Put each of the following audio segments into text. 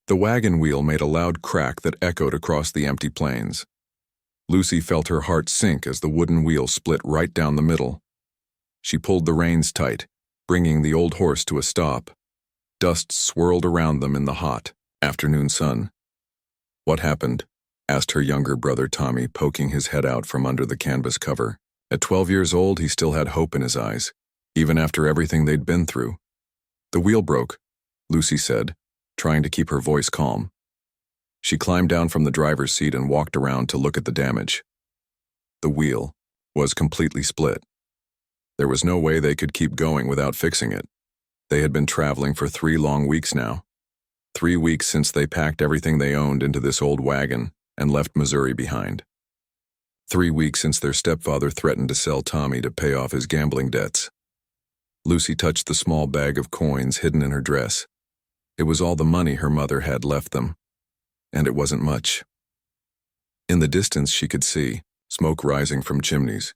The wagon wheel made a loud crack that echoed across the empty plains. Lucy felt her heart sink as the wooden wheel split right down the middle. She pulled the reins tight, bringing the old horse to a stop. Dust swirled around them in the hot, afternoon sun. "What happened?" asked her younger brother Tommy, poking his head out from under the canvas cover. At 12 years old, he still had hope in his eyes, even after everything they'd been through. "The wheel broke," Lucy said, trying to keep her voice calm. She climbed down from the driver's seat and walked around to look at the damage. The wheel was completely split. There was no way they could keep going without fixing it. They had been traveling for 3 long weeks now. 3 weeks since they packed everything they owned into this old wagon and left Missouri behind. 3 weeks since their stepfather threatened to sell Tommy to pay off his gambling debts. Lucy touched the small bag of coins hidden in her dress. It was all the money her mother had left them, and it wasn't much. In the distance she could see smoke rising from chimneys.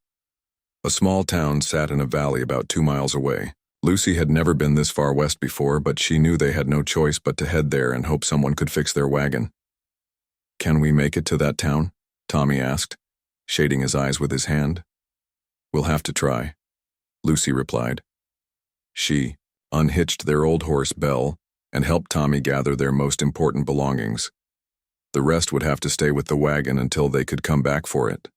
A small town sat in a valley about 2 miles away. Lucy had never been this far west before, but she knew they had no choice but to head there and hope someone could fix their wagon. "Can we make it to that town?" Tommy asked, shading his eyes with his hand. "We'll have to try," Lucy replied. She unhitched their old horse, Belle, and helped Tommy gather their most important belongings. The rest would have to stay with the wagon until they could come back for it.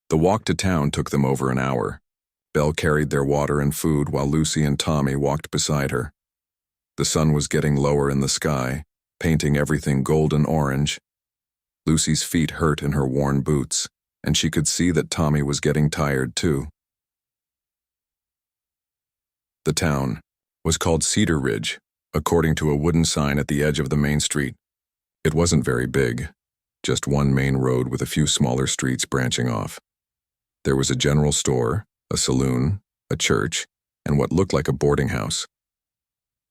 The walk to town took them over an hour. Belle carried their water and food while Lucy and Tommy walked beside her. The sun was getting lower in the sky, painting everything golden orange. Lucy's feet hurt in her worn boots, and she could see that Tommy was getting tired too. The town was called Cedar Ridge, according to a wooden sign at the edge of the main street. It wasn't very big, just one main road with a few smaller streets branching off. There was a general store, a saloon, a church, and what looked like a boarding house.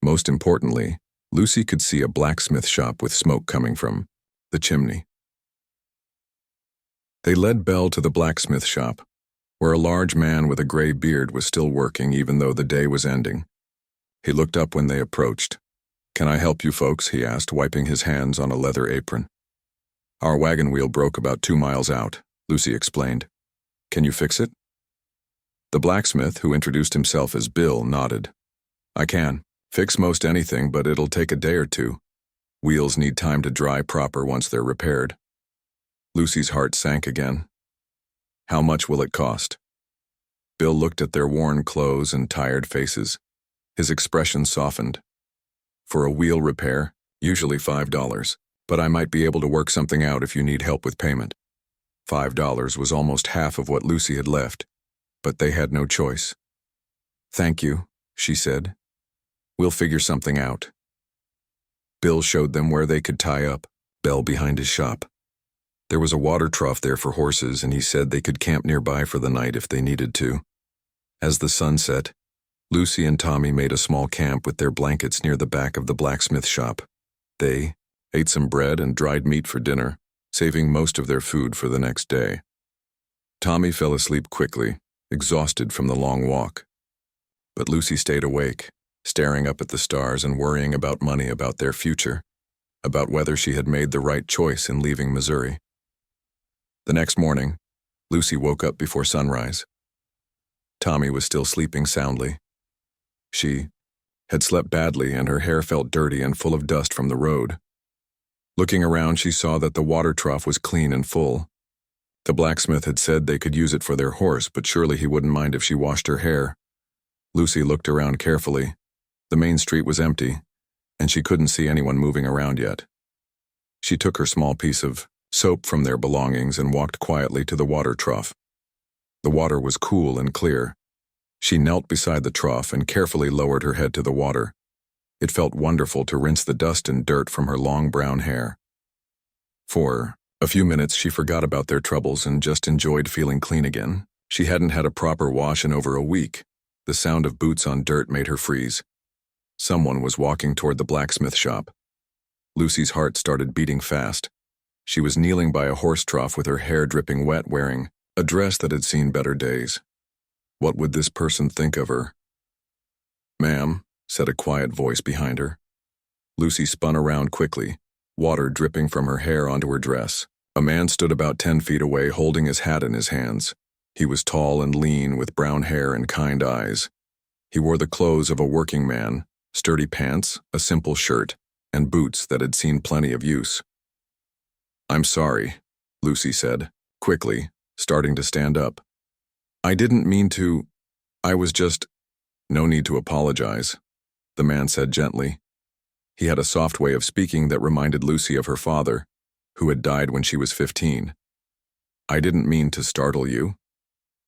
Most importantly, Lucy could see a blacksmith shop with smoke coming from the chimney. They led Belle to the blacksmith shop, where a large man with a gray beard was still working even though the day was ending. He looked up when they approached. "Can I help you folks?" he asked, wiping his hands on a leather apron. "Our wagon wheel broke about 2 miles out," Lucy explained. "Can you fix it?" The blacksmith, who introduced himself as Bill, nodded. "I can. Fix most anything, but it'll take a day or 2. Wheels need time to dry proper once they're repaired." Lucy's heart sank again. "How much will it cost?" Bill looked at their worn clothes and tired faces. His expression softened. "For a wheel repair, usually $5, but I might be able to work something out if you need help with payment." $5 was almost half of what Lucy had left, but they had no choice. "Thank you," she said. "We'll figure something out." Bill showed them where they could tie up Belle behind his shop. There was a water trough there for horses, and he said they could camp nearby for the night if they needed to. As the sun set, Lucy and Tommy made a small camp with their blankets near the back of the blacksmith shop. They ate some bread and dried meat for dinner, saving most of their food for the next day. Tommy fell asleep quickly, exhausted from the long walk. But Lucy stayed awake, staring up at the stars and worrying about money, about their future, about whether she had made the right choice in leaving Missouri. The next morning, Lucy woke up before sunrise. Tommy was still sleeping soundly. She had slept badly, and her hair felt dirty and full of dust from the road. Looking around, she saw that the water trough was clean and full. The blacksmith had said they could use it for their horse, but surely he wouldn't mind if she washed her hair. Lucy looked around carefully. The main street was empty, and she couldn't see anyone moving around yet. She took her small piece of soap from their belongings and walked quietly to the water trough. The water was cool and clear. She knelt beside the trough and carefully lowered her head to the water. It felt wonderful to rinse the dust and dirt from her long brown hair. For a few minutes she forgot about their troubles and just enjoyed feeling clean again. She hadn't had a proper wash in over a week. The sound of boots on dirt made her freeze. Someone was walking toward the blacksmith shop. Lucy's heart started beating fast. She was kneeling by a horse trough with her hair dripping wet, wearing a dress that had seen better days. What would this person think of her? "Ma'am," said a quiet voice behind her. Lucy spun around quickly, water dripping from her hair onto her dress. A man stood about 10 feet away holding his hat in his hands. He was tall and lean with brown hair and kind eyes. He wore the clothes of a working man, sturdy pants, a simple shirt, and boots that had seen plenty of use. "I'm sorry," Lucy said, quickly, starting to stand up. "I didn't mean to. I was just—" "No need to apologize," the man said gently. He had a soft way of speaking that reminded Lucy of her father, who had died when she was 15. "I didn't mean to startle you."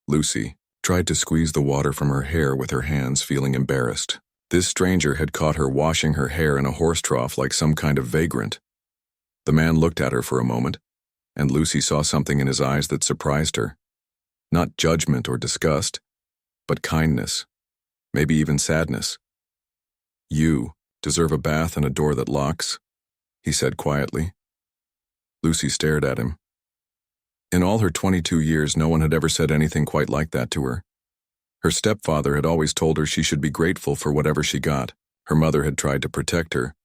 Lucy tried to squeeze the water from her hair with her hands, feeling embarrassed. This stranger had caught her washing her hair in a horse trough like some kind of vagrant. The man looked at her for a moment, and Lucy saw something in his eyes that surprised her. Not judgment or disgust, but kindness, maybe even sadness. "You deserve a bath and a door that locks," he said quietly. Lucy stared at him. In all her 22 years, no one had ever said anything quite like that to her. Her stepfather had always told her she should be grateful for whatever she got. Her mother had tried to protect her,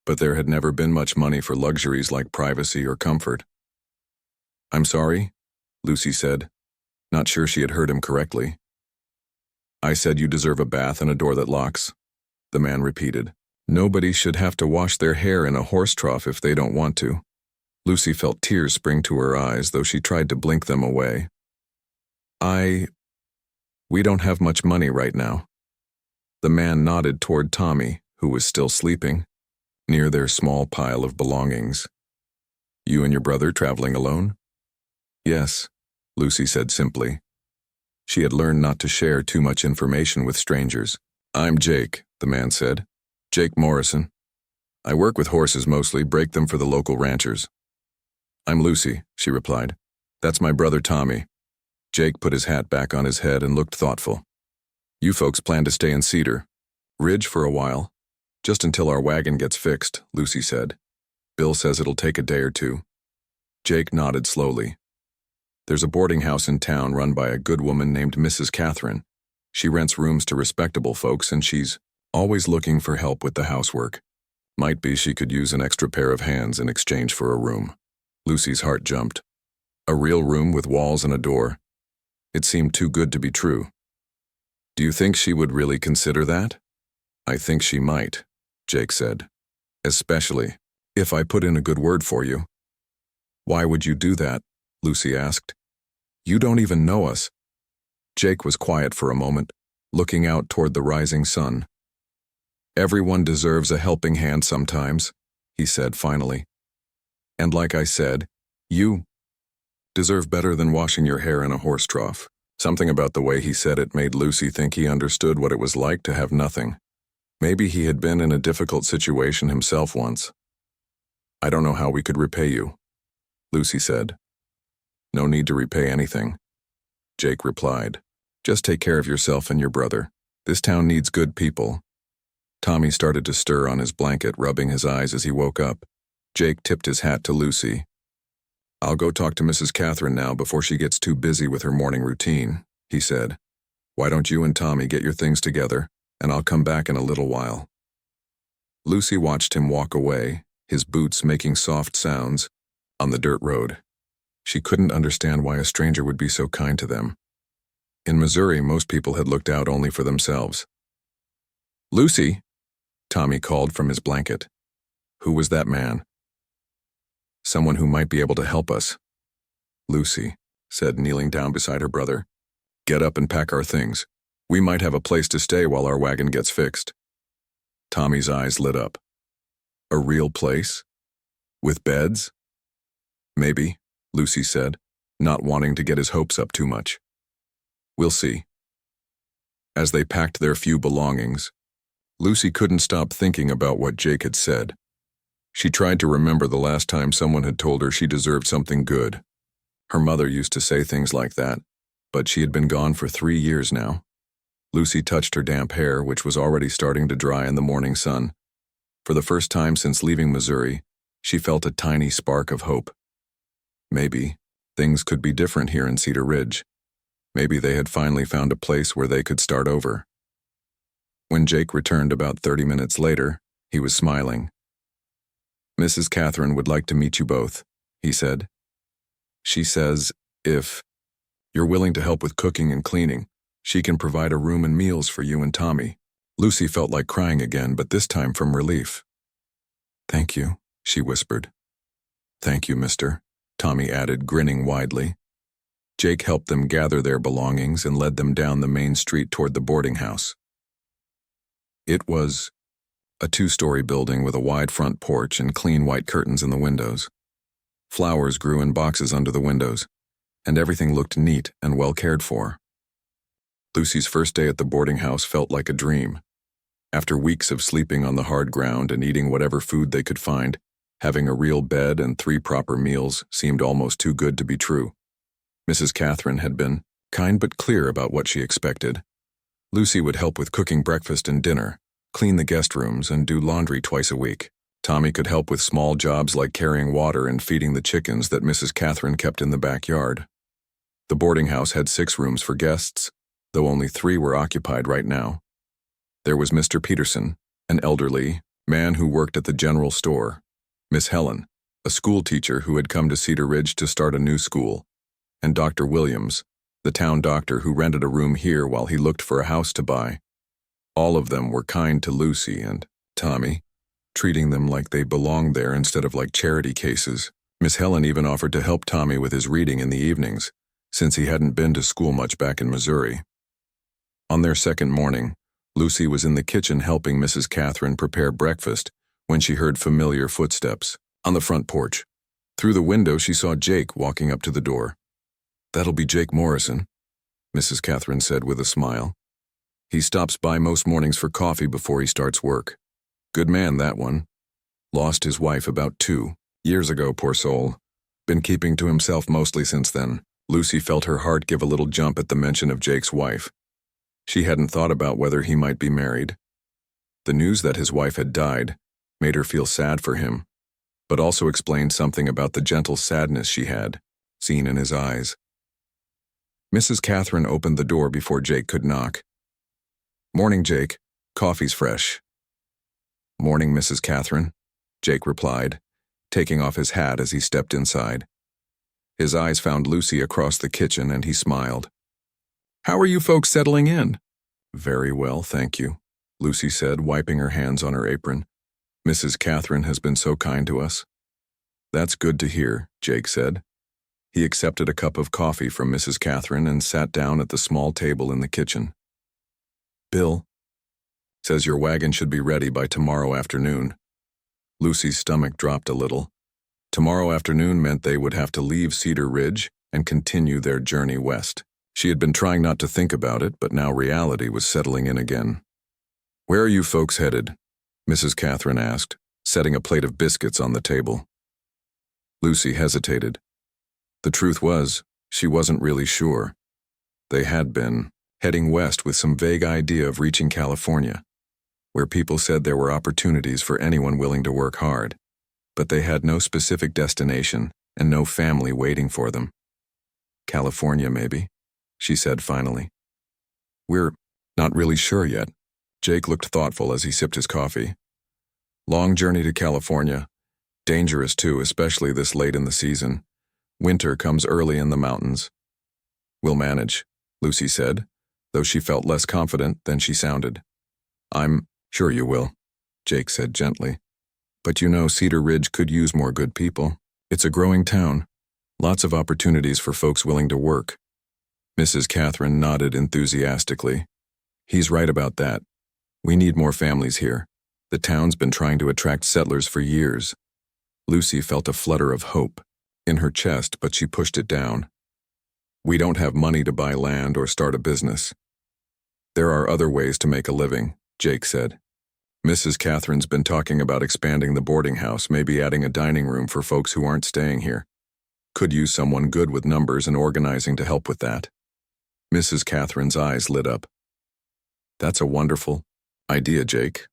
but there had never been much money for luxuries like privacy or comfort. "I'm sorry," Lucy said, not sure she had heard him correctly. "I said you deserve a bath and a door that locks," the man repeated. "Nobody should have to wash their hair in a horse trough if they don't want to." Lucy felt tears spring to her eyes, though she tried to blink them away. We don't have much money right now." The man nodded toward Tommy, who was still sleeping, near their small pile of belongings. "You and your brother traveling alone?" "Yes," Lucy said simply. She had learned not to share too much information with strangers. "I'm Jake," the man said. "Jake Morrison. I work with horses mostly, break them for the local ranchers." "I'm Lucy," she replied. "That's my brother Tommy." Jake put his hat back on his head and looked thoughtful. "You folks plan to stay in Cedar Ridge for a while, just until our wagon gets fixed," Lucy said. "Bill says it'll take a day or two." Jake nodded slowly. "There's a boarding house in town run by a good woman named Mrs. Catherine. She rents rooms to respectable folks, and she's always looking for help with the housework. Might be she could use an extra pair of hands in exchange for a room." Lucy's heart jumped. A real room with walls and a door. It seemed too good to be true. "Do you think she would really consider that?" "I think she might," Jake said. "Especially if I put in a good word for you." "Why would you do that?" Lucy asked. "You don't even know us." Jake was quiet for a moment, looking out toward the rising sun. "Everyone deserves a helping hand sometimes," he said finally. "And like I said, you deserve better than washing your hair in a horse trough." Something about the way he said it made Lucy think he understood what it was like to have nothing. Maybe he had been in a difficult situation himself once. "I don't know how we could repay you," Lucy said. "No need to repay anything," Jake replied. "Just take care of yourself and your brother. This town needs good people." Tommy started to stir on his blanket, rubbing his eyes as he woke up. Jake tipped his hat to Lucy. "I'll go talk to Mrs. Catherine now before she gets too busy with her morning routine," he said. "Why don't you and Tommy get your things together, and I'll come back in a little while." Lucy watched him walk away, his boots making soft sounds, on the dirt road. She couldn't understand why a stranger would be so kind to them. In Missouri, most people had looked out only for themselves. "Lucy," Tommy called from his blanket. "Who was that man?" "Someone who might be able to help us," Lucy said, kneeling down beside her brother. "Get up and pack our things. We might have a place to stay while our wagon gets fixed." Tommy's eyes lit up. "A real place? With beds?" "Maybe," Lucy said, not wanting to get his hopes up too much. "We'll see." As they packed their few belongings, Lucy couldn't stop thinking about what Jake had said. She tried to remember the last time someone had told her she deserved something good. Her mother used to say things like that, but she had been gone for 3 years now. Lucy touched her damp hair, which was already starting to dry in the morning sun. For the first time since leaving Missouri, she felt a tiny spark of hope. Maybe things could be different here in Cedar Ridge. Maybe they had finally found a place where they could start over. When Jake returned about 30 minutes later, he was smiling. Mrs. Catherine would like to meet you both, he said. She says, if you're willing to help with cooking and cleaning, she can provide a room and meals for you and Tommy. Lucy felt like crying again, but this time from relief. Thank you, she whispered. Thank you, mister, Tommy added, grinning widely. Jake helped them gather their belongings and led them down the main street toward the boarding house. It was a 2-story building with a wide front porch and clean white curtains in the windows. Flowers grew in boxes under the windows, and everything looked neat and well cared for. Lucy's first day at the boarding house felt like a dream. After weeks of sleeping on the hard ground and eating whatever food they could find, having a real bed and 3 proper meals seemed almost too good to be true. Mrs. Catherine had been kind but clear about what she expected. Lucy would help with cooking breakfast and dinner, clean the guest rooms, and do laundry twice a week. Tommy could help with small jobs like carrying water and feeding the chickens that Mrs. Catherine kept in the backyard. The boarding house had 6 rooms for guests, though only 3 were occupied right now. There was Mr. Peterson, an elderly man who worked at the general store, Miss Helen, a school teacher who had come to Cedar Ridge to start a new school, and Dr. Williams, the town doctor who rented a room here while he looked for a house to buy. All of them were kind to Lucy and Tommy, treating them like they belonged there instead of like charity cases. Miss Helen even offered to help Tommy with his reading in the evenings, since he hadn't been to school much back in Missouri. On their second morning, Lucy was in the kitchen helping Mrs. Catherine prepare breakfast when she heard familiar footsteps on the front porch. Through the window, she saw Jake walking up to the door. "That'll be Jake Morrison," Mrs. Catherine said with a smile. "He stops by most mornings for coffee before he starts work. Good man, that one. Lost his wife about 2 years ago, poor soul. Been keeping to himself mostly since then." Lucy felt her heart give a little jump at the mention of Jake's wife. She hadn't thought about whether he might be married. The news that his wife had died made her feel sad for him, but also explained something about the gentle sadness she had seen in his eyes. Mrs. Catherine opened the door before Jake could knock. "Morning, Jake. Coffee's fresh." "Morning, Mrs. Catherine," Jake replied, taking off his hat as he stepped inside. His eyes found Lucy across the kitchen and he smiled. "How are you folks settling in?" "Very well, thank you," Lucy said, wiping her hands on her apron. "Mrs. Catherine has been so kind to us." "That's good to hear," Jake said. He accepted a cup of coffee from Mrs. Catherine and sat down at the small table in the kitchen. "Bill says your wagon should be ready by tomorrow afternoon." Lucy's stomach dropped a little. Tomorrow afternoon meant they would have to leave Cedar Ridge and continue their journey west. She had been trying not to think about it, but now reality was settling in again. "Where are you folks headed?" Mrs. Catherine asked, setting a plate of biscuits on the table. Lucy hesitated. The truth was, she wasn't really sure. They had been heading west with some vague idea of reaching California, where people said there were opportunities for anyone willing to work hard, but they had no specific destination and no family waiting for them. "California, maybe," she said finally. "We're not really sure yet." Jake looked thoughtful as he sipped his coffee. "Long journey to California. Dangerous too, especially this late in the season. Winter comes early in the mountains." "We'll manage," Lucy said, though she felt less confident than she sounded. "I'm sure you will," Jake said gently. "But you know, Cedar Ridge could use more good people. It's a growing town. Lots of opportunities for folks willing to work." Mrs. Catherine nodded enthusiastically. "He's right about that. We need more families here. The town's been trying to attract settlers for years." Lucy felt a flutter of hope in her chest, but she pushed it down. "We don't have money to buy land or start a business. There are other ways to make a living," Jake said. "Mrs. Catherine's been talking about expanding the boarding house, maybe adding a dining room for folks who aren't staying here. Could use someone good with numbers and organizing to help with that." Mrs. Catherine's eyes lit up. "That's a wonderful idea, Jake.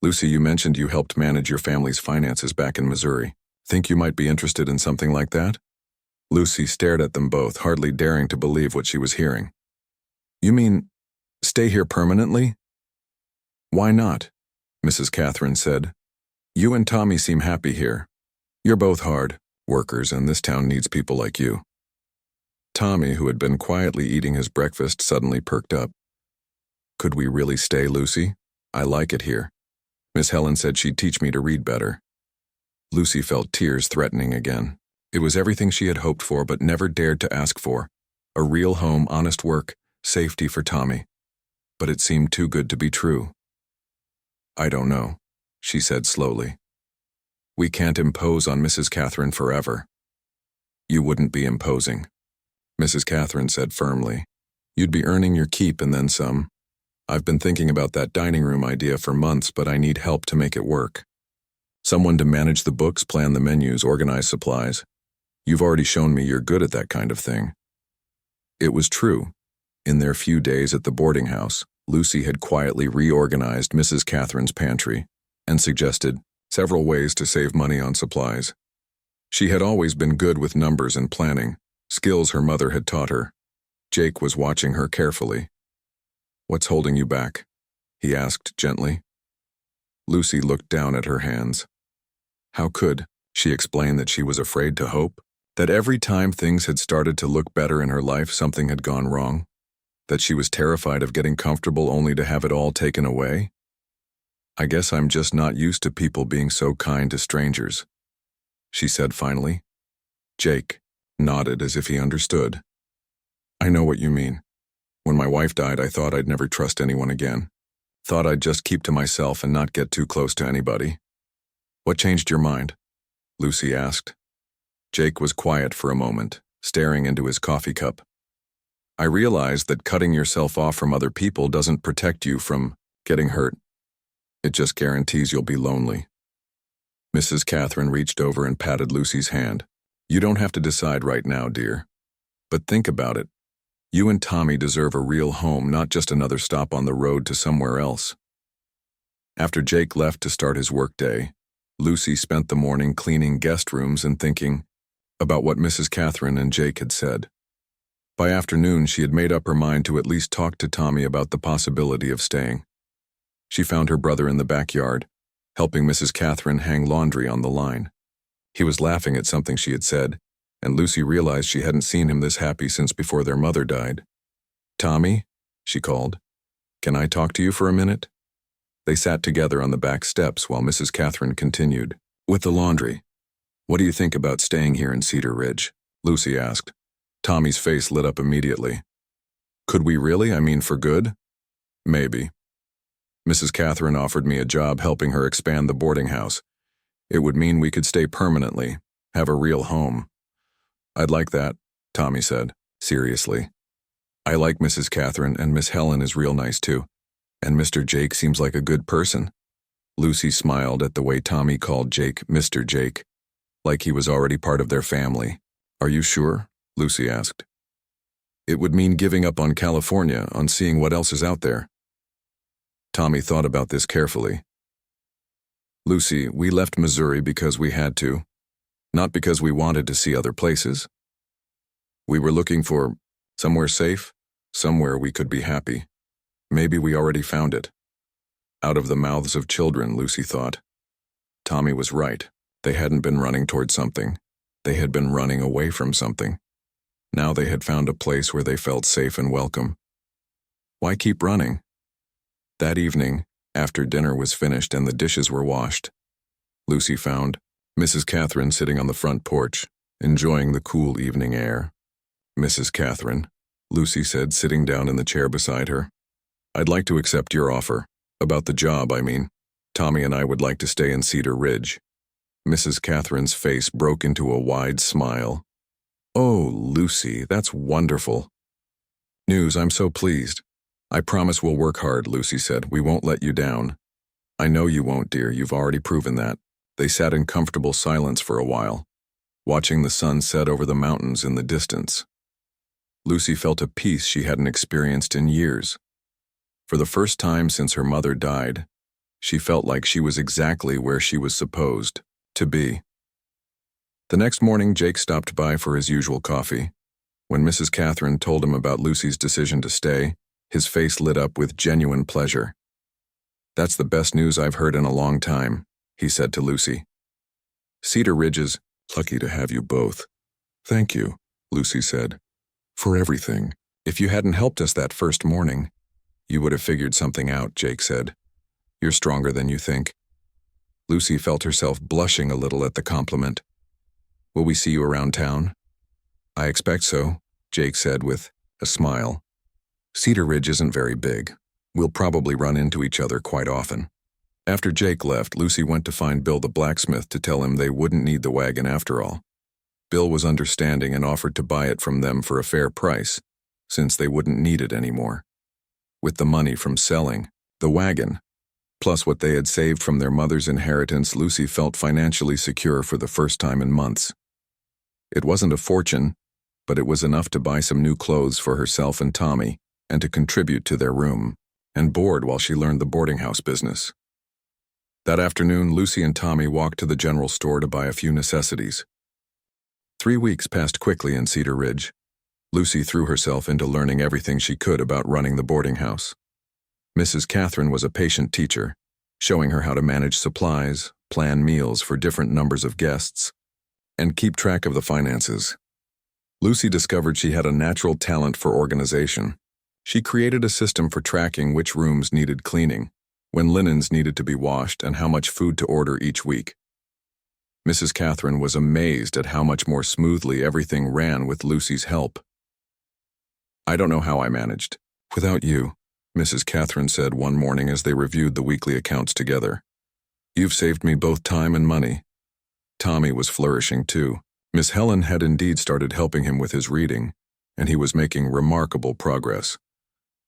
Lucy, you mentioned you helped manage your family's finances back in Missouri. Think you might be interested in something like that?" Lucy stared at them both, hardly daring to believe what she was hearing. "You mean stay here permanently?" "Why not?" Mrs. Catherine said. You and Tommy seem happy here. You're both hard workers, and this town needs people like you. Tommy, who had been quietly eating his breakfast, suddenly perked up. Could we really stay, Lucy? I like it here. Miss Helen said she'd teach me to read better. Lucy felt tears threatening again. It was everything she had hoped for but never dared to ask for. A real home, honest work, safety for Tommy. But it seemed too good to be true. I don't know, she said slowly. We can't impose on Mrs. Catherine forever. You wouldn't be imposing, Mrs. Catherine said firmly. You'd be earning your keep and then some. I've been thinking about that dining room idea for months, but I need help to make it work. Someone to manage the books, plan the menus, organize supplies. You've already shown me you're good at that kind of thing. It was true. In their few days at the boarding house, Lucy had quietly reorganized Mrs. Catherine's pantry and suggested several ways to save money on supplies. She had always been good with numbers and planning, skills her mother had taught her. Jake was watching her carefully. What's holding you back? He asked gently. Lucy looked down at her hands. How could she explain that she was afraid to hope? That every time things had started to look better in her life, something had gone wrong? That she was terrified of getting comfortable only to have it all taken away? I guess I'm just not used to people being so kind to strangers, she said finally. Jake nodded as if he understood. I know what you mean. When my wife died, I thought I'd never trust anyone again. Thought I'd just keep to myself and not get too close to anybody. What changed your mind? Lucy asked. Jake was quiet for a moment, staring into his coffee cup. I realized that cutting yourself off from other people doesn't protect you from getting hurt. It just guarantees you'll be lonely. Mrs. Catherine reached over and patted Lucy's hand. You don't have to decide right now, dear. But think about it. You and Tommy deserve a real home, not just another stop on the road to somewhere else. After Jake left to start his workday, Lucy spent the morning cleaning guest rooms and thinking about what Mrs. Catherine and Jake had said. By afternoon, she had made up her mind to at least talk to Tommy about the possibility of staying. She found her brother in the backyard, helping Mrs. Catherine hang laundry on the line. He was laughing at something she had said, and Lucy realized she hadn't seen him this happy since before their mother died. Tommy, she called, can I talk to you for a minute? They sat together on the back steps while Mrs. Catherine continued. With the laundry, what do you think about staying here in Cedar Ridge? Lucy asked. Tommy's face lit up immediately. Could we really? I mean, for good? Maybe. Mrs. Catherine offered me a job helping her expand the boarding house. It would mean we could stay permanently, have a real home. I'd like that, Tommy said, seriously. I like Mrs. Catherine, and Miss Helen is real nice too. And Mr. Jake seems like a good person. Lucy smiled at the way Tommy called Jake Mr. Jake, like he was already part of their family. Are you sure? Lucy asked. It would mean giving up on California, on seeing what else is out there. Tommy thought about this carefully. Lucy, we left Missouri because we had to, not because we wanted to see other places. We were looking for somewhere safe, somewhere we could be happy. Maybe we already found it. Out of the mouths of children, Lucy thought. Tommy was right. They hadn't been running toward something. They had been running away from something. Now they had found a place where they felt safe and welcome. Why keep running? That evening, after dinner was finished and the dishes were washed, Lucy found Mrs. Catherine sitting on the front porch, enjoying the cool evening air. Mrs. Catherine, Lucy said, sitting down in the chair beside her. I'd like to accept your offer. About the job, I mean. Tommy and I would like to stay in Cedar Ridge. Mrs. Catherine's face broke into a wide smile. Oh, Lucy, that's wonderful. News, I'm so pleased. I promise we'll work hard, Lucy said. We won't let you down. I know you won't, dear. You've already proven that. They sat in comfortable silence for a while, watching the sun set over the mountains in the distance. Lucy felt a peace she hadn't experienced in years. For the first time since her mother died, she felt like she was exactly where she was supposed to be. The next morning, Jake stopped by for his usual coffee. When Mrs. Catherine told him about Lucy's decision to stay, his face lit up with genuine pleasure. That's the best news I've heard in a long time, he said to Lucy. Cedar Ridge is lucky to have you both. Thank you, Lucy said, for everything. If you hadn't helped us that first morning, you would have figured something out, Jake said. You're stronger than you think. Lucy felt herself blushing a little at the compliment. Will we see you around town? I expect so, Jake said with a smile. Cedar Ridge isn't very big. We'll probably run into each other quite often. After Jake left, Lucy went to find Bill the blacksmith to tell him they wouldn't need the wagon after all. Bill was understanding and offered to buy it from them for a fair price, since they wouldn't need it anymore. With the money from selling the wagon, plus what they had saved from their mother's inheritance, Lucy felt financially secure for the first time in months. It wasn't a fortune, but it was enough to buy some new clothes for herself and Tommy and to contribute to their room and board while she learned the boarding house business. That afternoon, Lucy and Tommy walked to the general store to buy a few necessities. 3 weeks passed quickly in Cedar Ridge. Lucy threw herself into learning everything she could about running the boarding house. Mrs. Catherine was a patient teacher, showing her how to manage supplies, plan meals for different numbers of guests, and keep track of the finances. Lucy discovered she had a natural talent for organization. She created a system for tracking which rooms needed cleaning, when linens needed to be washed, and how much food to order each week. Mrs. Catherine was amazed at how much more smoothly everything ran with Lucy's help. I don't know how I managed. Without you, Mrs. Catherine said one morning as they reviewed the weekly accounts together. You've saved me both time and money. Tommy was flourishing too. Miss Helen had indeed started helping him with his reading, and he was making remarkable progress.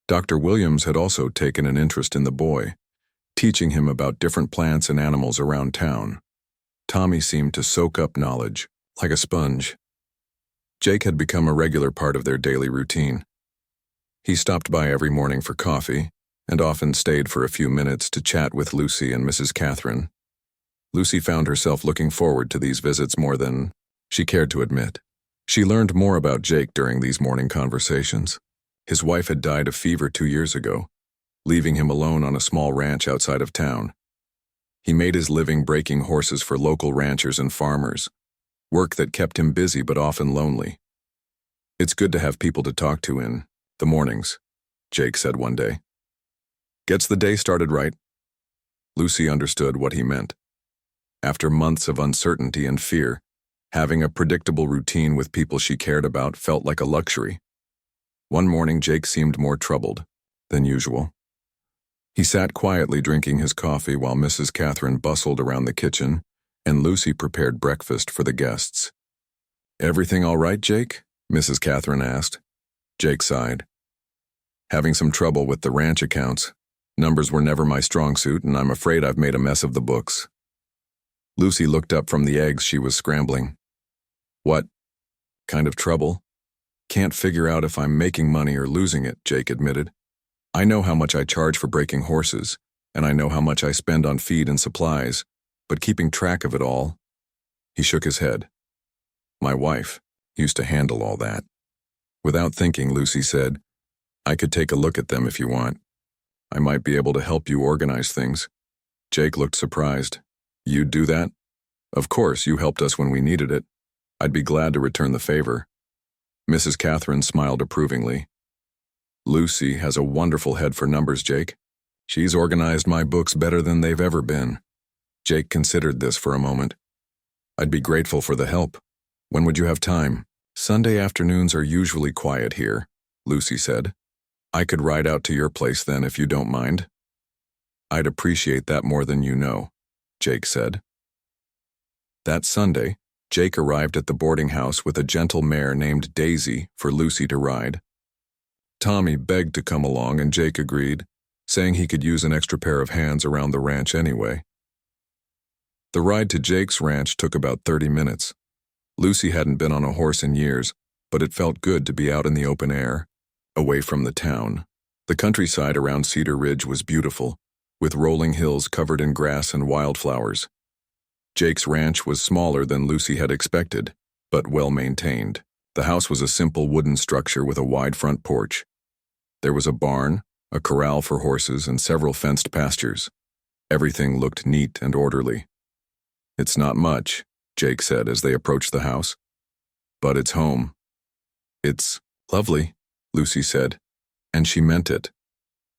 Dr. Williams had also taken an interest in the boy, teaching him about different plants and animals around town. Tommy seemed to soak up knowledge, like a sponge. Jake had become a regular part of their daily routine. He stopped by every morning for coffee, and often stayed for a few minutes to chat with Lucy and Mrs. Catherine. Lucy found herself looking forward to these visits more than she cared to admit. She learned more about Jake during these morning conversations. His wife had died of fever 2 years ago, leaving him alone on a small ranch outside of town. He made his living breaking horses for local ranchers and farmers, work that kept him busy but often lonely. It's good to have people to talk to in the mornings, Jake said one day. Gets the day started right. Lucy understood what he meant. After months of uncertainty and fear, having a predictable routine with people she cared about felt like a luxury. One morning, Jake seemed more troubled than usual. He sat quietly drinking his coffee while Mrs. Catherine bustled around the kitchen and Lucy prepared breakfast for the guests. Everything all right, Jake? Mrs. Catherine asked. Jake sighed. Having some trouble with the ranch accounts. Numbers were never my strong suit, and I'm afraid I've made a mess of the books. Lucy looked up from the eggs she was scrambling. What kind of trouble? Can't figure out if I'm making money or losing it, Jake admitted. I know how much I charge for breaking horses, and I know how much I spend on feed and supplies, but keeping track of it all. He shook his head. My wife used to handle all that. Without thinking, Lucy said, I could take a look at them if you want. I might be able to help you organize things. Jake looked surprised. You'd do that? Of course, you helped us when we needed it. I'd be glad to return the favor. Mrs. Catherine smiled approvingly. Lucy has a wonderful head for numbers, Jake. She's organized my books better than they've ever been. Jake considered this for a moment. I'd be grateful for the help. When would you have time? Sunday afternoons are usually quiet here, Lucy said. I could ride out to your place then if you don't mind. I'd appreciate that more than you know, Jake said. That Sunday, Jake arrived at the boarding house with a gentle mare named Daisy for Lucy to ride. Tommy begged to come along and Jake agreed, saying he could use an extra pair of hands around the ranch anyway. The ride to Jake's ranch took about 30 minutes. Lucy hadn't been on a horse in years, but it felt good to be out in the open air, away from the town. The countryside around Cedar Ridge was beautiful, with rolling hills covered in grass and wildflowers. Jake's ranch was smaller than Lucy had expected, but well maintained. The house was a simple wooden structure with a wide front porch. There was a barn, a corral for horses, and several fenced pastures. Everything looked neat and orderly. It's not much, Jake said as they approached the house. But it's home. It's lovely, Lucy said, and she meant it.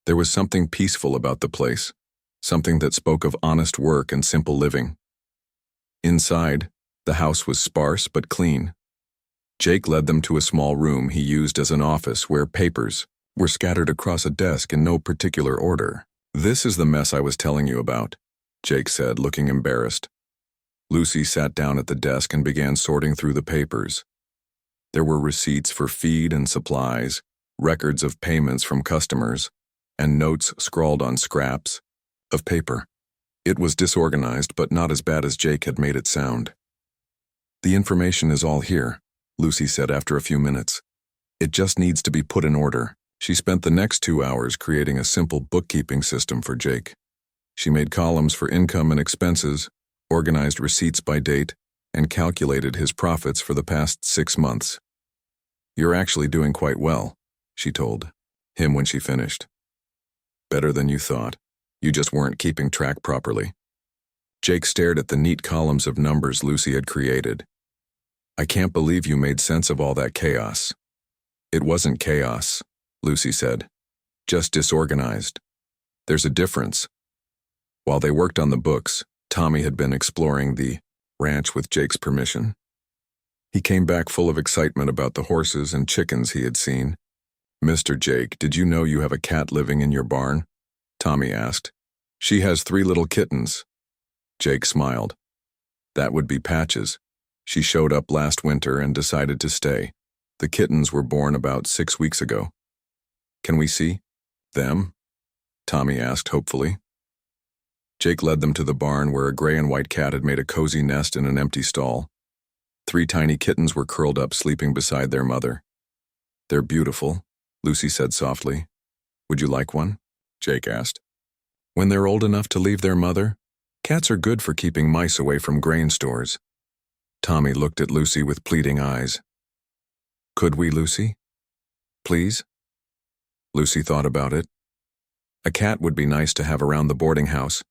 There was something peaceful about the place, something that spoke of honest work and simple living. Inside, the house was sparse but clean. Jake led them to a small room he used as an office where papers were scattered across a desk in no particular order. "This is the mess I was telling you about," Jake said, looking embarrassed. Lucy sat down at the desk and began sorting through the papers. There were receipts for feed and supplies, records of payments from customers, and notes scrawled on scraps of paper. It was disorganized, but not as bad as Jake had made it sound. "The information is all here," Lucy said after a few minutes. "It just needs to be put in order." She spent the next 2 hours creating a simple bookkeeping system for Jake. She made columns for income and expenses, organized receipts by date, and calculated his profits for the past 6 months. "You're actually doing quite well," she told him when she finished. "Better than you thought. You just weren't keeping track properly." Jake stared at the neat columns of numbers Lucy had created. "I can't believe you made sense of all that chaos." "It wasn't chaos," Lucy said. "Just disorganized. There's a difference." While they worked on the books, Tommy had been exploring the ranch with Jake's permission. He came back full of excitement about the horses and chickens he had seen. "Mr. Jake, did you know you have a cat living in your barn?" Tommy asked. "She has 3 little kittens." Jake smiled. "That would be Patches. She showed up last winter and decided to stay. The kittens were born about 6 weeks ago." "Can we see them?" Tommy asked hopefully. Jake led them to the barn where a gray and white cat had made a cozy nest in an empty stall. 3 tiny kittens were curled up sleeping beside their mother. "They're beautiful," Lucy said softly. "Would you like one?" Jake asked. "When they're old enough to leave their mother, cats are good for keeping mice away from grain stores." Tommy looked at Lucy with pleading eyes. "Could we, Lucy? Please?" Lucy thought about it. A cat would be nice to have around the boarding house,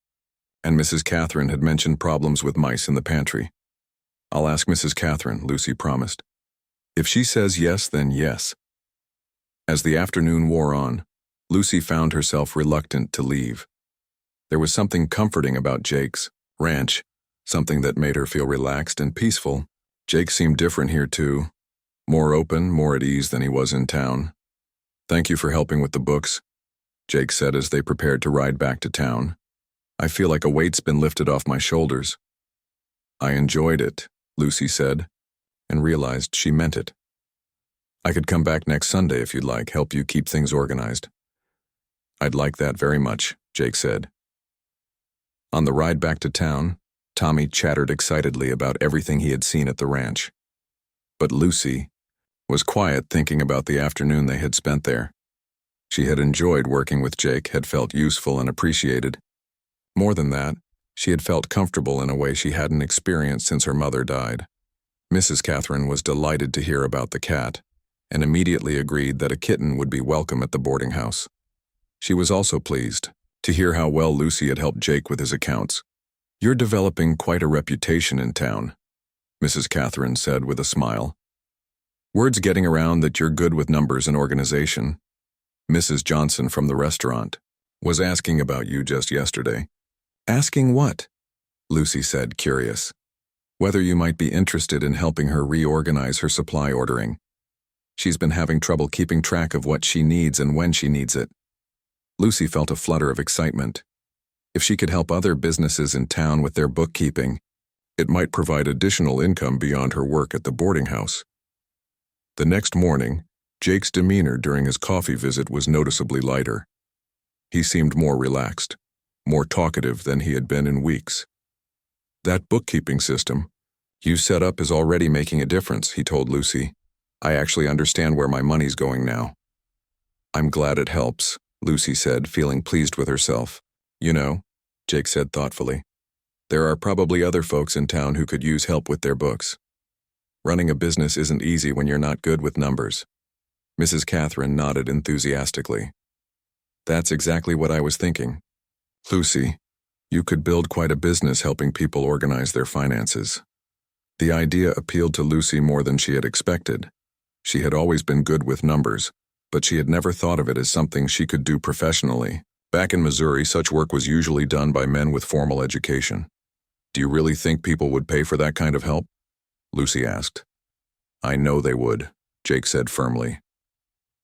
and Mrs. Catherine had mentioned problems with mice in the pantry. "I'll ask Mrs. Catherine," Lucy promised. "If she says yes, then yes." As the afternoon wore on, Lucy found herself reluctant to leave. There was something comforting about Jake's ranch, something that made her feel relaxed and peaceful. Jake seemed different here too, more open, more at ease than he was in town. "Thank you for helping with the books," Jake said as they prepared to ride back to town. "I feel like a weight's been lifted off my shoulders." "I enjoyed it," Lucy said, and realized she meant it. "I could come back next Sunday if you'd like, help you keep things organized." "I'd like that very much," Jake said. On the ride back to town, Tommy chattered excitedly about everything he had seen at the ranch. But Lucy was quiet, thinking about the afternoon they had spent there. She had enjoyed working with Jake, had felt useful and appreciated. More than that, she had felt comfortable in a way she hadn't experienced since her mother died. Mrs. Catherine was delighted to hear about the cat, and immediately agreed that a kitten would be welcome at the boarding house. She was also pleased to hear how well Lucy had helped Jake with his accounts. "You're developing quite a reputation in town," Mrs. Catherine said with a smile. "Word's getting around that you're good with numbers and organization. Mrs. Johnson from the restaurant was asking about you just yesterday." "Asking what?" Lucy said, curious. "Whether you might be interested in helping her reorganize her supply ordering. She's been having trouble keeping track of what she needs and when she needs it." Lucy felt a flutter of excitement. If she could help other businesses in town with their bookkeeping, it might provide additional income beyond her work at the boarding house. The next morning, Jake's demeanor during his coffee visit was noticeably lighter. He seemed more relaxed, more talkative than he had been in weeks. "That bookkeeping system you set up is already making a difference," he told Lucy. "I actually understand where my money's going now." "I'm glad it helps," Lucy said, feeling pleased with herself. "You know," Jake said thoughtfully, "there are probably other folks in town who could use help with their books. Running a business isn't easy when you're not good with numbers." Mrs. Catherine nodded enthusiastically. "That's exactly what I was thinking." "Lucy, You could build quite a business helping people organize their finances. The idea appealed to Lucy more than she had expected. She had always been good with numbers, but she had never thought of it as something she could do professionally. Back in Missouri, such work was usually done by men with formal education. Do you really think people would pay for that kind of help? Lucy asked. I know they would, Jake said firmly.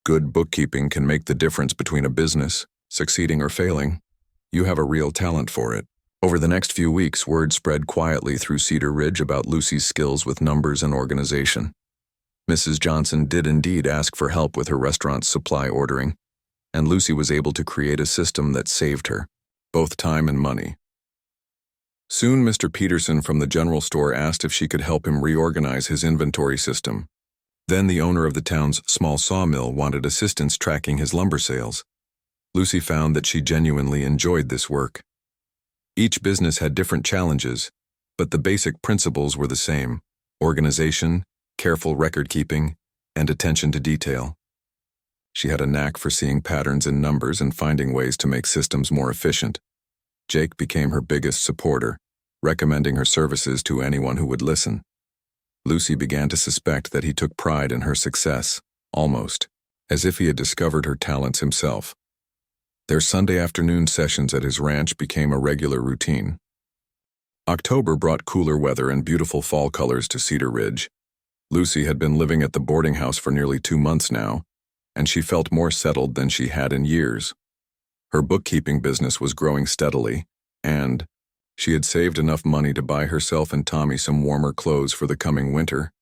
Good bookkeeping can make the difference between a business succeeding or failing. You have a real talent for it. Over the next few weeks, word spread quietly through Cedar Ridge about Lucy's skills with numbers and organization. Mrs. Johnson did indeed ask for help with her restaurant's supply ordering, and Lucy was able to create a system that saved her, both time and money. Soon Mr. Peterson from the general store asked if she could help him reorganize his inventory system. Then the owner of the town's small sawmill wanted assistance tracking his lumber sales. Lucy found that she genuinely enjoyed this work. Each business had different challenges, but the basic principles were the same: organization, careful record-keeping, and attention to detail. She had a knack for seeing patterns in numbers and finding ways to make systems more efficient. Jake became her biggest supporter, recommending her services to anyone who would listen. Lucy began to suspect that he took pride in her success, almost, as if he had discovered her talents himself. Their Sunday afternoon sessions at his ranch became a regular routine. October brought cooler weather and beautiful fall colors to Cedar Ridge. Lucy had been living at the boarding house for nearly 2 months now, and she felt more settled than she had in years. Her bookkeeping business was growing steadily, and she had saved enough money to buy herself and Tommy some warmer clothes for the coming winter.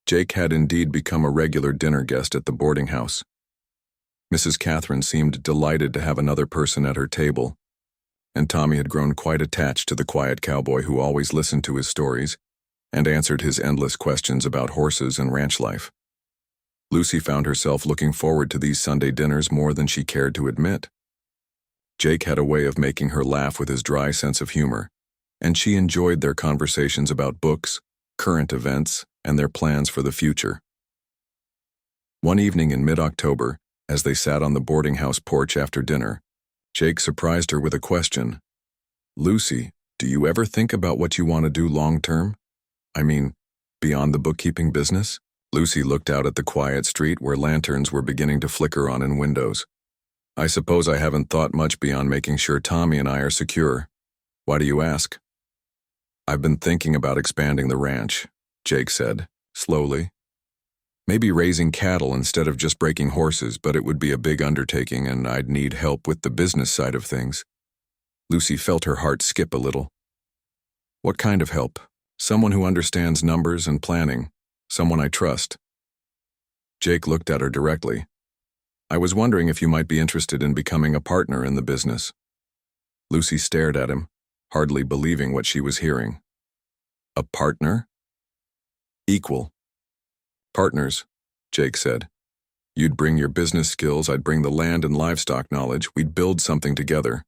Jake had indeed become a regular dinner guest at the boarding house. Mrs. Catherine seemed delighted to have another person at her table, and Tommy had grown quite attached to the quiet cowboy who always listened to his stories and answered his endless questions about horses and ranch life. Lucy found herself looking forward to these Sunday dinners more than she cared to admit. Jake had a way of making her laugh with his dry sense of humor, and she enjoyed their conversations about books, current events, and their plans for the future. One evening in mid-October, as they sat on the boarding house porch after dinner, Jake surprised her with a question. Lucy, do you ever think about what you want to do long-term? I mean, beyond the bookkeeping business? Lucy looked out at the quiet street where lanterns were beginning to flicker on in windows. I suppose I haven't thought much beyond making sure Tommy and I are secure. Why do you ask? I've been thinking about expanding the ranch, Jake said, slowly. Maybe raising cattle instead of just breaking horses, but it would be a big undertaking and I'd need help with the business side of things. Lucy felt her heart skip a little. What kind of help? Someone who understands numbers and planning. Someone I trust. Jake looked at her directly. I was wondering if you might be interested in becoming a partner in the business. Lucy stared at him, hardly believing what she was hearing. A partner? Equal. Partners, Jake said. You'd bring your business skills, I'd bring the land and livestock knowledge, we'd build something together.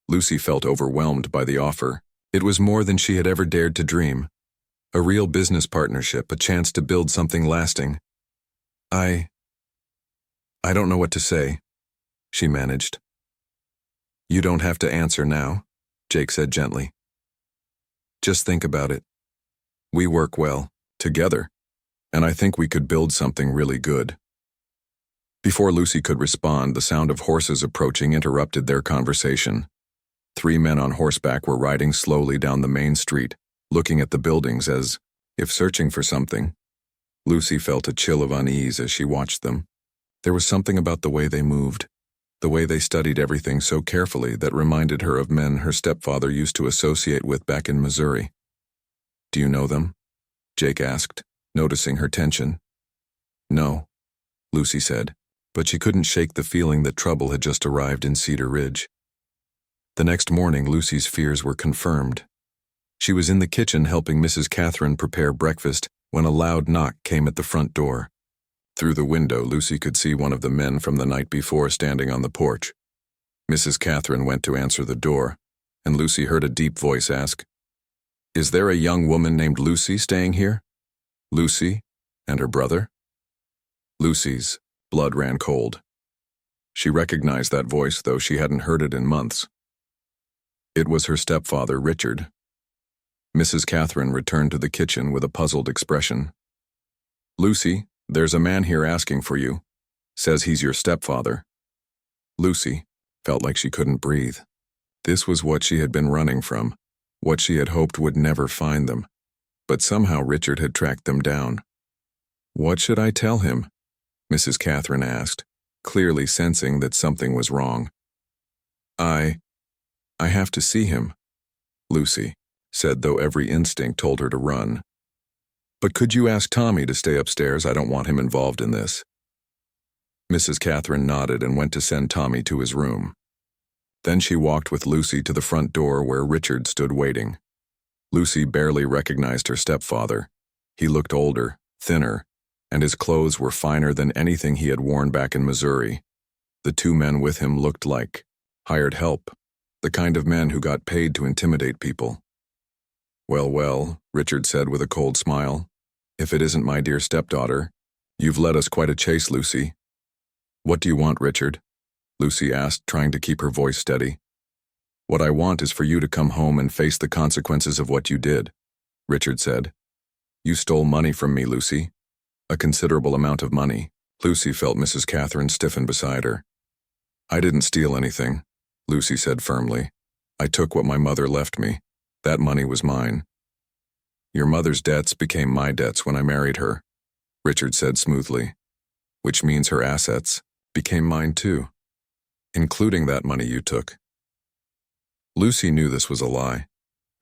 Lucy felt overwhelmed by the offer. It was more than she had ever dared to dream. A real business partnership, a chance to build something lasting. I don't know what to say, she managed. You don't have to answer now, Jake said gently. Just think about it. We work well, together, and I think we could build something really good. Before Lucy could respond, the sound of horses approaching interrupted their conversation. 3 men on horseback were riding slowly down the main street, looking at the buildings as if searching for something. Lucy felt a chill of unease as she watched them. There was something about the way they moved, the way they studied everything so carefully that reminded her of men her stepfather used to associate with back in Missouri. Do you know them? Jake asked, noticing her tension. No, Lucy said, but she couldn't shake the feeling that trouble had just arrived in Cedar Ridge. The next morning, Lucy's fears were confirmed. She was in the kitchen helping Mrs. Catherine prepare breakfast when a loud knock came at the front door. Through the window, Lucy could see one of the men from the night before standing on the porch. Mrs. Catherine went to answer the door, and Lucy heard a deep voice ask, "Is there a young woman named Lucy staying here?" Lucy and her brother? Lucy's blood ran cold. She recognized that voice, though she hadn't heard it in months. It was her stepfather, Richard. Mrs. Catherine returned to the kitchen with a puzzled expression. "Lucy, there's a man here asking for you. Says he's your stepfather." Lucy felt like she couldn't breathe. This was what she had been running from, what she had hoped would never find them. But somehow Richard had tracked them down. "What should I tell him?" Mrs. Catherine asked, clearly sensing that something was wrong. I have to see him," Lucy said, though every instinct told her to run. "But could you ask Tommy to stay upstairs? I don't want him involved in this." Mrs. Catherine nodded and went to send Tommy to his room. Then she walked with Lucy to the front door where Richard stood waiting. Lucy barely recognized her stepfather. He looked older, thinner, and his clothes were finer than anything he had worn back in Missouri. The two men with him looked like hired help, the kind of men who got paid to intimidate people. "Well, well," Richard said with a cold smile. "If it isn't my dear stepdaughter, you've led us quite a chase, Lucy." "What do you want, Richard?" Lucy asked, trying to keep her voice steady. "What I want is for you to come home and face the consequences of what you did," Richard said. "You stole money from me, Lucy. A considerable amount of money." Lucy felt Mrs. Catherine stiffen beside her. "I didn't steal anything," Lucy said firmly. "I took what my mother left me. That money was mine." "Your mother's debts became my debts when I married her," Richard said smoothly. "Which means her assets became mine too, including that money you took." Lucy knew this was a lie.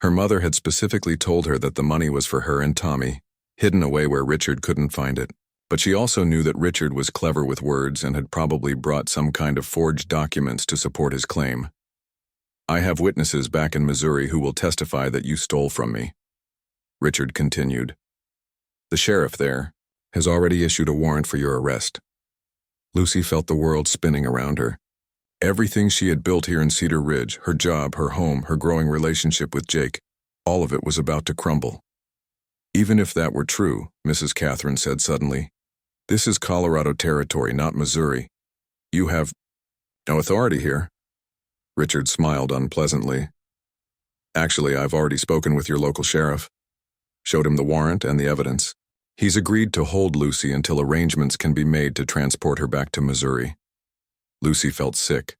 Her mother had specifically told her that the money was for her and Tommy, hidden away where Richard couldn't find it. But she also knew that Richard was clever with words and had probably brought some kind of forged documents to support his claim. "I have witnesses back in Missouri who will testify that you stole from me," Richard continued. "The sheriff there has already issued a warrant for your arrest." Lucy felt the world spinning around her. Everything she had built here in Cedar Ridge, her job, her home, her growing relationship with Jake, all of it was about to crumble. "Even if that were true," Mrs. Catherine said suddenly, "this is Colorado territory, not Missouri. You have no authority here." Richard smiled unpleasantly. "Actually, I've already spoken with your local sheriff. Showed him the warrant and the evidence. He's agreed to hold Lucy until arrangements can be made to transport her back to Missouri." Lucy felt sick.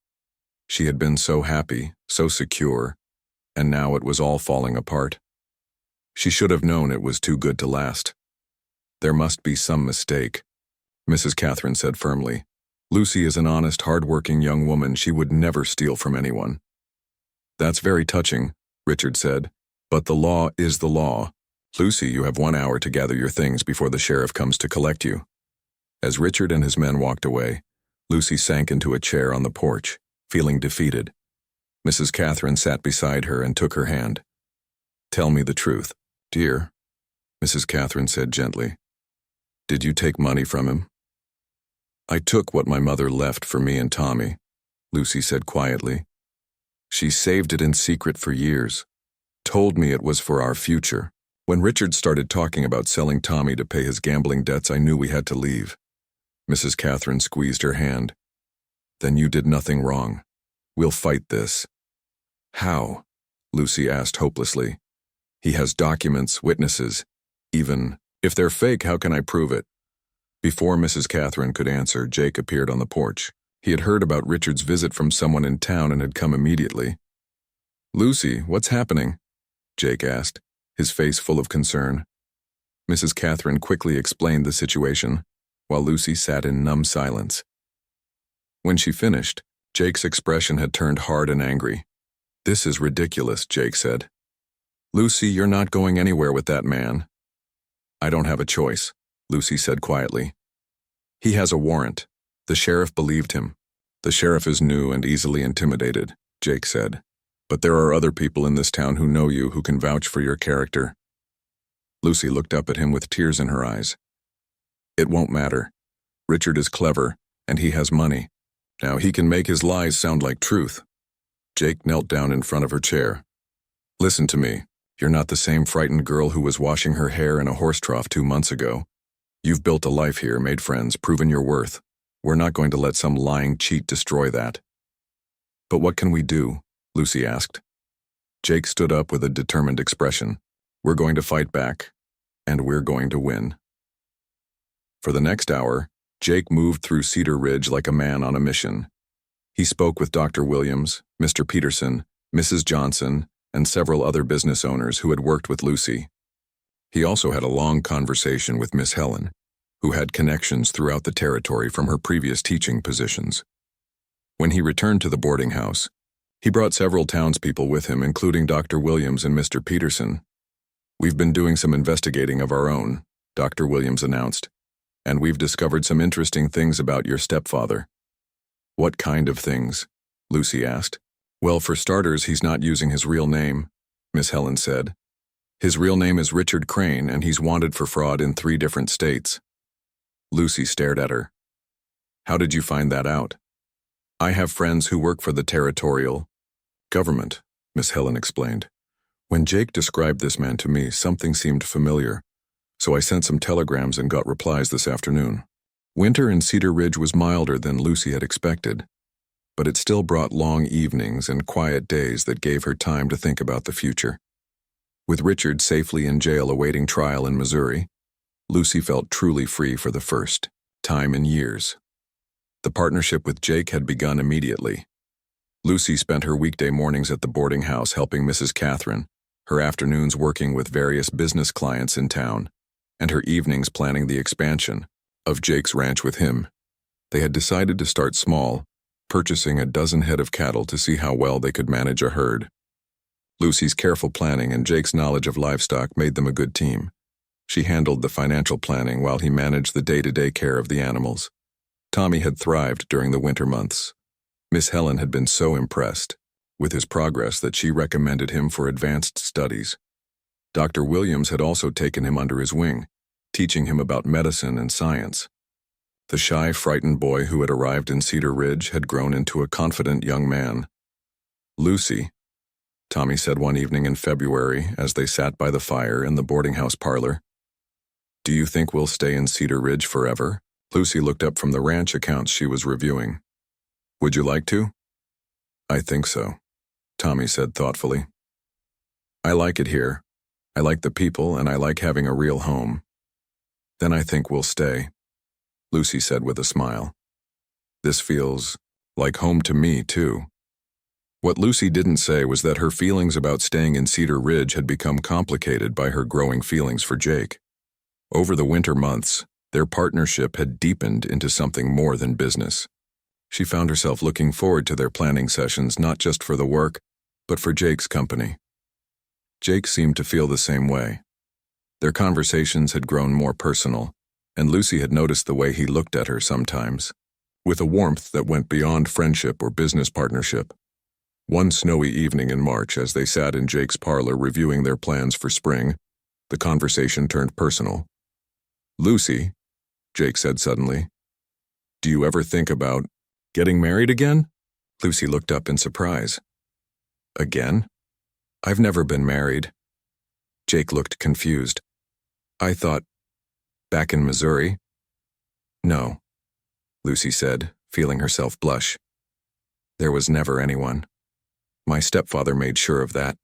She had been so happy, so secure, and now it was all falling apart. She should have known it was too good to last. "There must be some mistake," Mrs. Catherine said firmly. "Lucy is an honest, hard-working young woman. She would never steal from anyone." "That's very touching," Richard said, "but the law is the law. Lucy, you have 1 hour to gather your things before the sheriff comes to collect you." As Richard and his men walked away, Lucy sank into a chair on the porch, feeling defeated. Mrs. Catherine sat beside her and took her hand. "Tell me the truth, dear," Mrs. Catherine said gently. "Did you take money from him?" "I took what my mother left for me and Tommy," Lucy said quietly. "She saved it in secret for years, told me it was for our future. When Richard started talking about selling Tommy to pay his gambling debts, I knew we had to leave." Mrs. Catherine squeezed her hand. "Then you did nothing wrong. We'll fight this." "How?" Lucy asked hopelessly. "He has documents, witnesses. Even if they're fake, how can I prove it?" Before Mrs. Catherine could answer, Jake appeared on the porch. He had heard about Richard's visit from someone in town and had come immediately. "Lucy, what's happening?" Jake asked, his face full of concern. Mrs. Catherine quickly explained the situation, while Lucy sat in numb silence. When she finished, Jake's expression had turned hard and angry. "This is ridiculous," Jake said. "Lucy, you're not going anywhere with that man." "I don't have a choice," Lucy said quietly. "He has a warrant. The sheriff believed him." "The sheriff is new and easily intimidated," Jake said. "But there are other people in this town who know you, who can vouch for your character." Lucy looked up at him with tears in her eyes. "It won't matter. Richard is clever, and he has money. Now he can make his lies sound like truth." Jake knelt down in front of her chair. "Listen to me. You're not the same frightened girl who was washing her hair in a horse trough 2 months ago. You've built a life here, made friends, proven your worth. We're not going to let some lying cheat destroy that." "But what can we do?" Lucy asked. Jake stood up with a determined expression. We're going to fight back, and we're going to win. For the next hour, Jake moved through Cedar Ridge like a man on a mission. He spoke with Dr. Williams, Mr. Peterson, Mrs. Johnson, and several other business owners who had worked with Lucy. He also had a long conversation with Miss Helen, who had connections throughout the territory from her previous teaching positions. When he returned to the boarding house, he brought several townspeople with him, including Dr. Williams and Mr. Peterson. We've been doing some investigating of our own, Dr. Williams announced, and we've discovered some interesting things about your stepfather. What kind of things? Lucy asked. Well, for starters, he's not using his real name, Miss Helen said. His real name is Richard Crane, and he's wanted for fraud in 3 different states. Lucy stared at her. How did you find that out? I have friends who work for the territorial government, Miss Helen explained. When Jake described this man to me, something seemed familiar, so I sent some telegrams and got replies this afternoon. Winter in Cedar Ridge was milder than Lucy had expected, but it still brought long evenings and quiet days that gave her time to think about the future. With Richard safely in jail awaiting trial in Missouri, Lucy felt truly free for the first time in years. The partnership with Jake had begun immediately. Lucy spent her weekday mornings at the boarding house helping Mrs. Catherine, her afternoons working with various business clients in town, and her evenings planning the expansion of Jake's ranch with him. They had decided to start small, purchasing a dozen head of cattle to see how well they could manage a herd. Lucy's careful planning and Jake's knowledge of livestock made them a good team. She handled the financial planning while he managed the day-to-day care of the animals. Tommy had thrived during the winter months. Miss Helen had been so impressed with his progress that she recommended him for advanced studies. Dr. Williams had also taken him under his wing, teaching him about medicine and science. The shy, frightened boy who had arrived in Cedar Ridge had grown into a confident young man. Lucy, Tommy said one evening in February as they sat by the fire in the boarding house parlor, do you think we'll stay in Cedar Ridge forever? Lucy looked up from the ranch accounts she was reviewing. Would you like to? I think so, Tommy said thoughtfully. I like it here. I like the people, and I like having a real home. Then I think we'll stay, Lucy said with a smile. This feels like home to me, too. What Lucy didn't say was that her feelings about staying in Cedar Ridge had become complicated by her growing feelings for Jake. Over the winter months, their partnership had deepened into something more than business. She found herself looking forward to their planning sessions not just for the work, but for Jake's company. Jake seemed to feel the same way. Their conversations had grown more personal, and Lucy had noticed the way he looked at her sometimes, with a warmth that went beyond friendship or business partnership. One snowy evening in March, as they sat in Jake's parlor reviewing their plans for spring, the conversation turned personal. Lucy, Jake said suddenly, do you ever think about getting married again? Lucy looked up in surprise. Again? I've never been married. Jake looked confused. I thought, back in Missouri? No, Lucy said, feeling herself blush. There was never anyone. My stepfather made sure of that.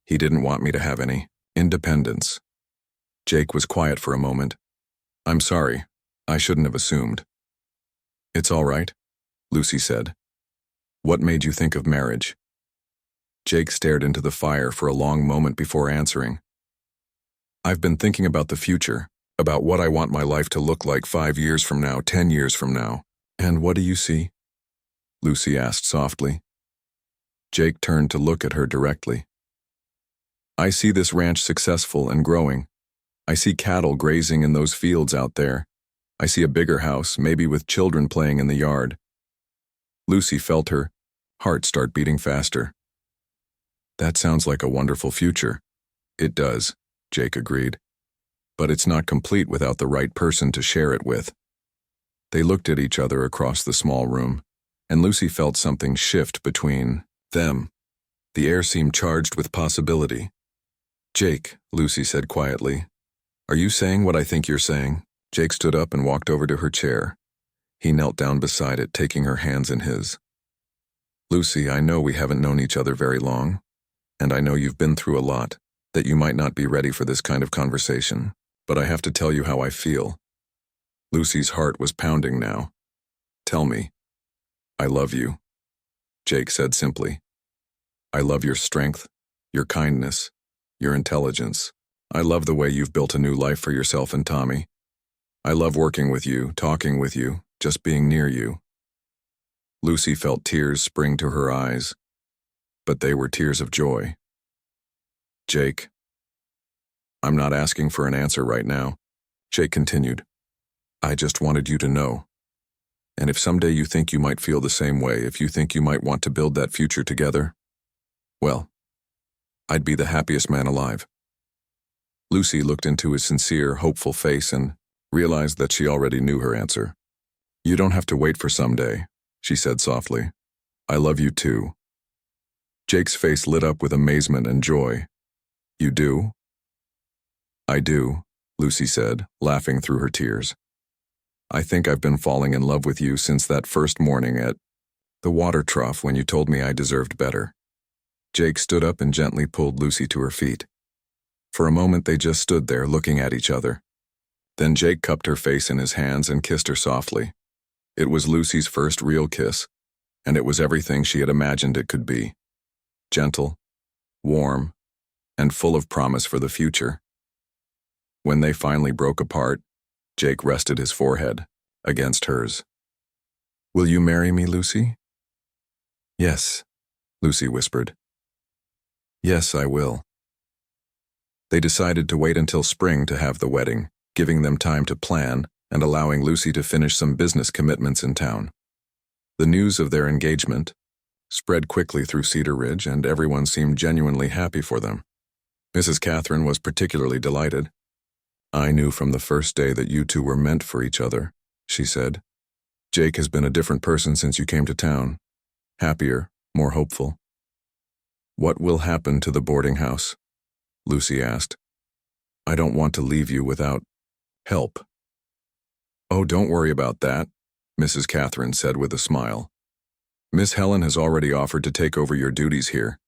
He didn't want me to have any independence. Jake was quiet for a moment. I'm sorry. I shouldn't have assumed. It's all right, Lucy said. What made you think of marriage? Jake stared into the fire for a long moment before answering. I've been thinking about the future, about what I want my life to look like 5 years from now, 10 years from now. And what do you see? Lucy asked softly. Jake turned to look at her directly. I see this ranch successful and growing. I see cattle grazing in those fields out there. I see a bigger house, maybe with children playing in the yard. Lucy felt her heart start beating faster. That sounds like a wonderful future. It does, Jake agreed. But it's not complete without the right person to share it with. They looked at each other across the small room, and Lucy felt something shift between them. The air seemed charged with possibility. Jake, Lucy said quietly, are you saying what I think you're saying? Jake stood up and walked over to her chair. He knelt down beside it, taking her hands in his. Lucy, I know we haven't known each other very long, and I know you've been through a lot, that you might not be ready for this kind of conversation, but I have to tell you how I feel." Lucy's heart was pounding now. "Tell me." "I love you," Jake said simply. "I love your strength, your kindness, your intelligence. I love the way you've built a new life for yourself and Tommy. I love working with you, talking with you, just being near you." Lucy felt tears spring to her eyes, but they were tears of joy. "Jake, I'm not asking for an answer right now," Jake continued. "I just wanted you to know. And if someday you think you might feel the same way, if you think you might want to build that future together, well, I'd be the happiest man alive." Lucy looked into his sincere, hopeful face and realized that she already knew her answer. "You don't have to wait for someday," she said softly. "I love you too." Jake's face lit up with amazement and joy. "You do?" "I do," Lucy said, laughing through her tears. "I think I've been falling in love with you since that first morning at the water trough when you told me I deserved better." Jake stood up and gently pulled Lucy to her feet. For a moment they just stood there looking at each other. Then Jake cupped her face in his hands and kissed her softly. It was Lucy's first real kiss, and it was everything she had imagined it could be. Gentle, warm, and full of promise for the future. When they finally broke apart, Jake rested his forehead against hers. "Will you marry me, Lucy?" "Yes," Lucy whispered. "Yes, I will." They decided to wait until spring to have the wedding, giving them time to plan and allowing Lucy to finish some business commitments in town. The news of their engagement spread quickly through Cedar Ridge, and everyone seemed genuinely happy for them. Mrs. Catherine was particularly delighted. "I knew from the first day that you two were meant for each other," she said. "Jake has been a different person since you came to town. Happier, more hopeful." "What will happen to the boarding house?" Lucy asked. "I don't want to leave you without help." "Oh, don't worry about that," Mrs. Catherine said with a smile. "Miss Helen has already offered to take over your duties here.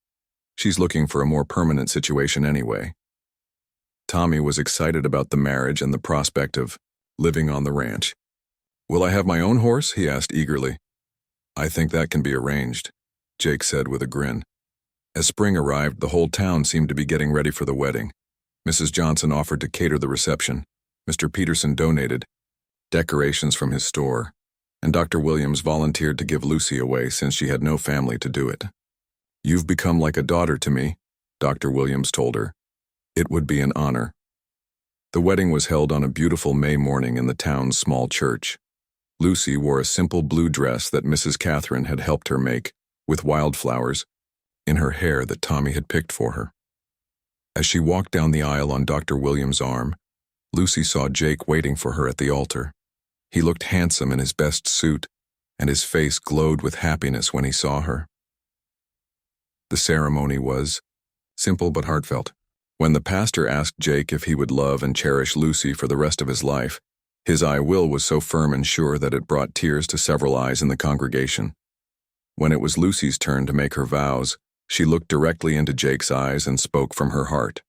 She's looking for a more permanent situation anyway." Tommy was excited about the marriage and the prospect of living on the ranch. "Will I have my own horse?" he asked eagerly. "I think that can be arranged," Jake said with a grin. As spring arrived, the whole town seemed to be getting ready for the wedding. Mrs. Johnson offered to cater the reception. Mr. Peterson donated decorations from his store, and Dr. Williams volunteered to give Lucy away since she had no family to do it. "You've become like a daughter to me," Dr. Williams told her. "It would be an honor." The wedding was held on a beautiful May morning in the town's small church. Lucy wore a simple blue dress that Mrs. Catherine had helped her make, with wildflowers in her hair that Tommy had picked for her. As she walked down the aisle on Dr. Williams' arm, Lucy saw Jake waiting for her at the altar. He looked handsome in his best suit, and his face glowed with happiness when he saw her. The ceremony was simple but heartfelt. When the pastor asked Jake if he would love and cherish Lucy for the rest of his life, his "I will" was so firm and sure that it brought tears to several eyes in the congregation. When it was Lucy's turn to make her vows, she looked directly into Jake's eyes and spoke from her heart.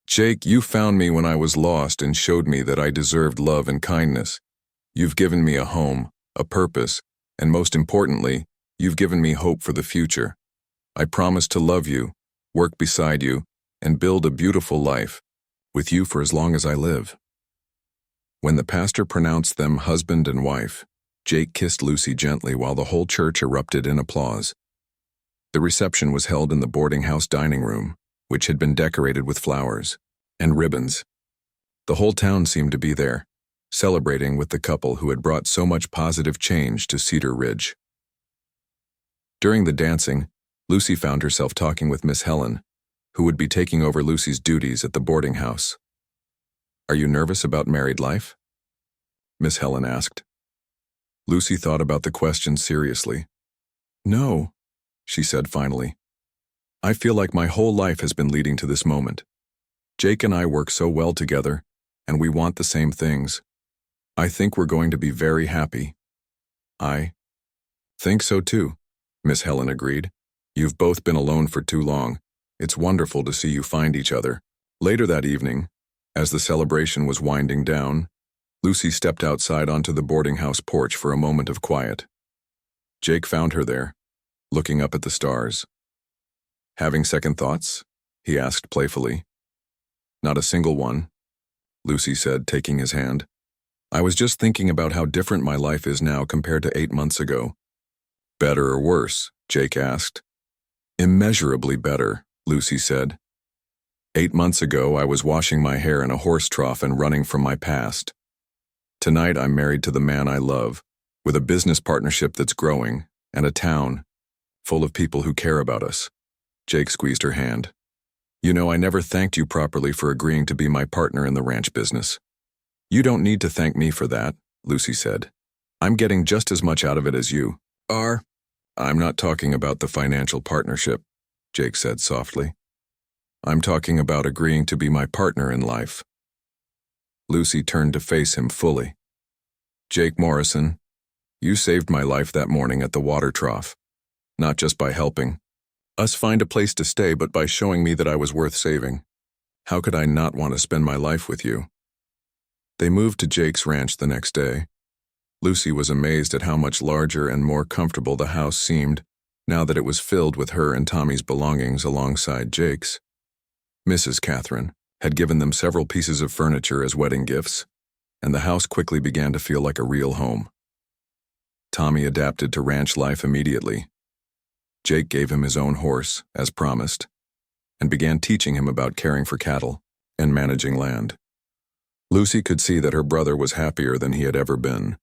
"Jake, you found me when I was lost and showed me that I deserved love and kindness. You've given me a home, a purpose, and most importantly, you've given me hope for the future. I promise to love you, work beside you, and build a beautiful life, with you for as long as I live." When the pastor pronounced them husband and wife, Jake kissed Lucy gently while the whole church erupted in applause. The reception was held in the boarding house dining room, which had been decorated with flowers and ribbons. The whole town seemed to be there, celebrating with the couple who had brought so much positive change to Cedar Ridge. During the dancing, Lucy found herself talking with Miss Helen, who would be taking over Lucy's duties at the boarding house. "Are you nervous about married life?" Miss Helen asked. Lucy thought about the question seriously. "No," she said finally. "I feel like my whole life has been leading to this moment. Jake and I work so well together, and we want the same things. I think we're going to be very happy." "I think so too," Miss Helen agreed. "You've both been alone for too long. It's wonderful to see you find each other. Later that evening, as the celebration was winding down, Lucy stepped outside onto the boarding house porch for a moment of quiet. Jake found her there, looking up at the stars. "Having second thoughts?" he asked playfully. "Not a single one," Lucy said, taking his hand. "I was just thinking about how different my life is now compared to 8 months ago." "Better or worse?" Jake asked. "Immeasurably better," Lucy said. 8 months ago, I was washing my hair in a horse trough and running from my past. Tonight, I'm married to the man I love, with a business partnership that's growing, and a town full of people who care about us. Jake squeezed her hand. "You know, I never thanked you properly for agreeing to be my partner in the ranch business." "You don't need to thank me for that," Lucy said. "I'm getting just as much out of it as you are." "I'm not talking about the financial partnership," Jake said softly. "I'm talking about agreeing to be my partner in life." Lucy turned to face him fully. "Jake Morrison, you saved my life that morning at the water trough, not just by helping us find a place to stay, but by showing me that I was worth saving. How could I not want to spend my life with you?" They moved to Jake's ranch the next day. Lucy was amazed at how much larger and more comfortable the house seemed now that it was filled with her and Tommy's belongings alongside Jake's. Mrs. Catherine had given them several pieces of furniture as wedding gifts, and the house quickly began to feel like a real home. Tommy adapted to ranch life immediately. Jake gave him his own horse, as promised, and began teaching him about caring for cattle and managing land. Lucy could see that her brother was happier than he had ever been.